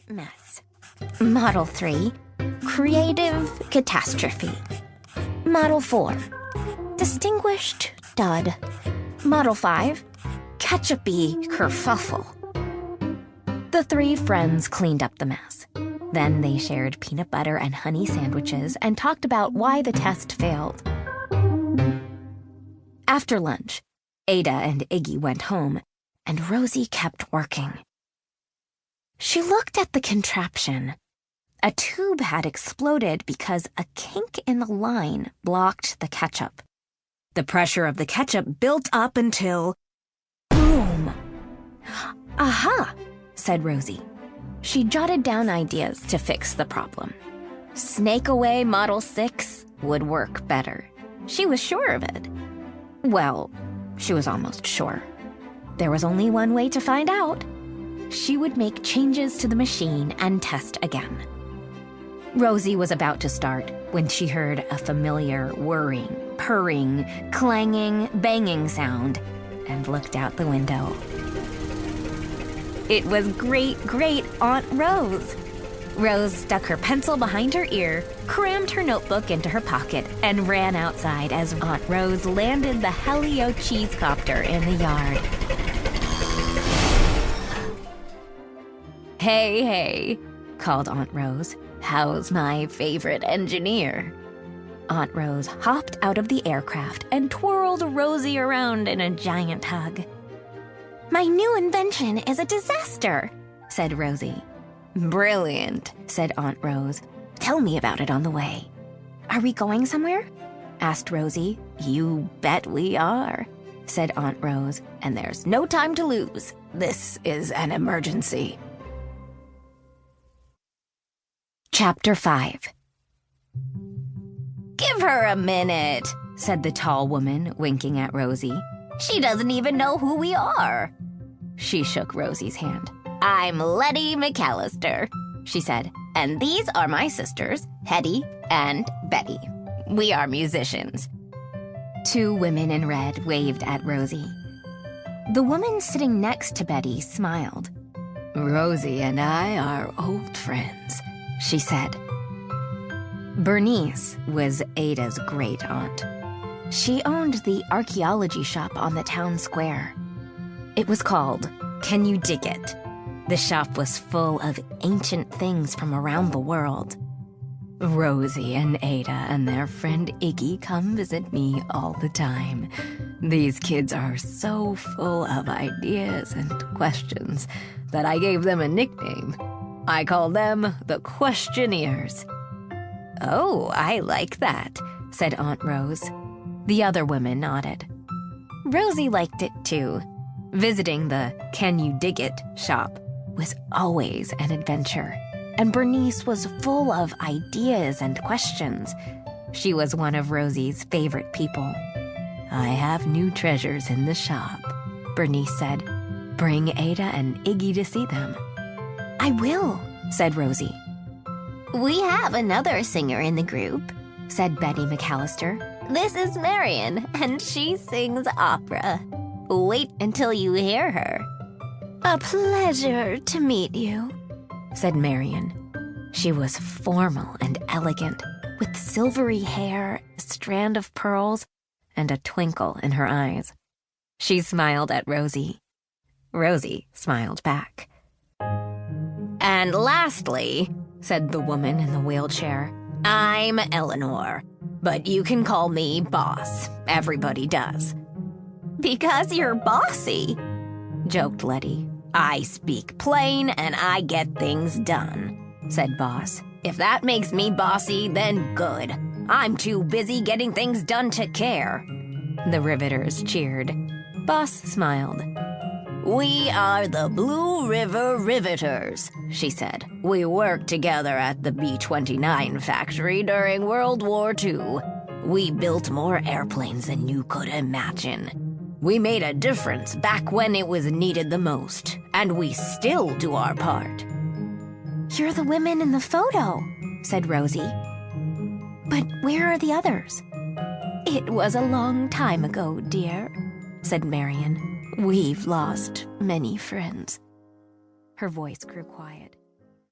mess. Model 3, creative catastrophe. Model 4, distinguished dud. Model 5, ketchupy kerfuffle. The three friends cleaned up the mess. Then they shared peanut butter and honey sandwiches and talked about why the test failed. After lunch, Ada and Iggy went home, and Rosie kept working. She looked at the contraption. A tube had exploded because a kink in the line blocked the ketchup. The pressure of the ketchup built up until... boom! Aha! Said Rosie. She jotted down ideas to fix the problem. Snake away Model 6 would work better. She was sure of it. Well, she was almost sure. There was only one way to find out. She would make changes to the machine and test again. Rosie was about to start when she heard a familiar whirring, purring, clanging, banging sound and looked out the window. It was great Aunt Rose. Rose stuck her pencil behind her ear, crammed her notebook into her pocket, and ran outside as Aunt Rose landed the Helio cheesecopter in the yard. Hey, called Aunt Rose. How's my favorite engineer? Aunt Rose hopped out of the aircraft and twirled Rosie around in a giant hug. My new invention is a disaster, said Rosie. Brilliant, said Aunt Rose. Tell me about it on the way. Are we going somewhere? Asked Rosie. You bet we are, said Aunt Rose, and there's no time to lose. This is an emergency. Chapter 5. Give her a minute, said the tall woman, winking at Rosie. She doesn't even know who we are. She shook Rosie's hand. I'm Letty McAllister, she said, and these are my sisters, Hetty and Betty. We are musicians. Two women in red waved at Rosie. The woman sitting next to Betty smiled. Rosie and I are old friends, she said. Bernice was Ada's great aunt. She owned the archaeology shop on the town square. It was called Can You Dig It? The shop was full of ancient things from around the world. Rosie and Ada and their friend Iggy come visit me all the time. These kids are so full of ideas and questions that I gave them a nickname. I call them the Questioneers. Oh, I like that, said Aunt Rose. The other women nodded. Rosie liked it too. Visiting the Can You Dig It shop was always an adventure, and Bernice was full of ideas and questions. She was one of Rosie's favorite people. I have new treasures in the shop, Bernice said. Bring Ada and Iggy to see them. I will, said Rosie. We have another singer in the group, said Betty McAllister. This is Marion, and she sings opera. Wait until you hear her. A pleasure to meet you, said Marion. She was formal and elegant, with silvery hair, a strand of pearls, and a twinkle in her eyes. She smiled at Rosie. Rosie smiled back. And lastly, said the woman in the wheelchair, I'm Eleanor, but you can call me Boss. Everybody does. Because you're bossy, joked Letty. I speak plain and I get things done, said Boss. If that makes me bossy, then good. I'm too busy getting things done to care. The Riveters cheered. Boss smiled. We are the Blue River Riveters, she said. We worked together at the B-29 factory during World War II. We built more airplanes than you could imagine. We made a difference back when it was needed the most, and we still do our part. You're the women in the photo, said Rosie. But where are the others? It was a long time ago, dear, said Marion. We've lost many friends. Her voice grew quiet.